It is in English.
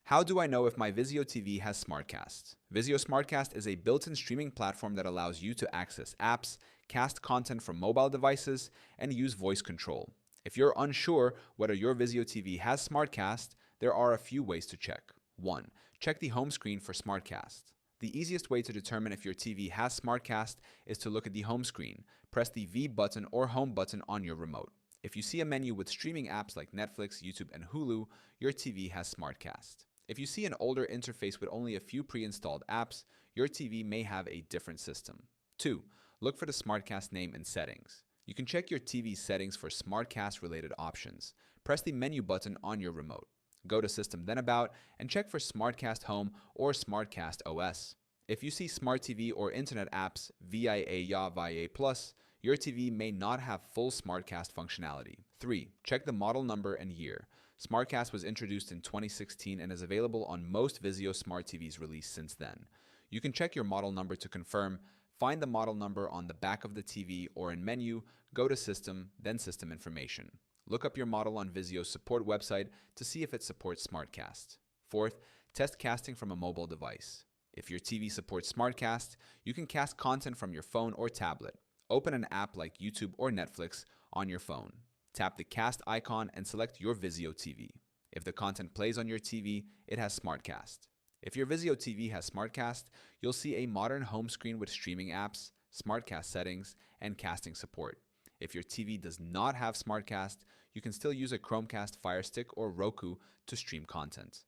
How do I know if my Vizio TV has SmartCast? Vizio SmartCast is a built-in streaming platform that allows you to access apps, cast content from mobile devices, and use voice control. If you're unsure whether your Vizio TV has SmartCast, there are a few ways to check. 1. Check the home screen for SmartCast. The easiest way to determine if your TV has SmartCast is to look at the home screen. Press the V button or home button on your remote. If you see a menu with streaming apps like Netflix, YouTube, and Hulu, your TV has SmartCast. If you see an older interface with only a few pre-installed apps, your TV may have a different system. 2. Look for the SmartCast name in settings. You can check your TV's settings for SmartCast-related options. Press the menu button on your remote. Go to System Then About and check for SmartCast Home or SmartCast OS. If you see Smart TV or Internet apps via Plus, your TV may not have full SmartCast functionality. 3. Check the model number and year. SmartCast was introduced in 2016 and is available on most Vizio Smart TVs released since then. You can check your model number to confirm, find the model number on the back of the TV or in menu, go to System, then System Information. Look up your model on Vizio's support website to see if it supports SmartCast. 4th, test casting from a mobile device. If your TV supports SmartCast, you can cast content from your phone or tablet. Open an app like YouTube or Netflix on your phone. Tap the cast icon and select your Vizio TV. If the content plays on your TV, it has SmartCast. If your Vizio TV has SmartCast, you'll see a modern home screen with streaming apps, SmartCast settings, and casting support. If your TV does not have SmartCast, you can still use a Chromecast, Fire Stick, or Roku to stream content.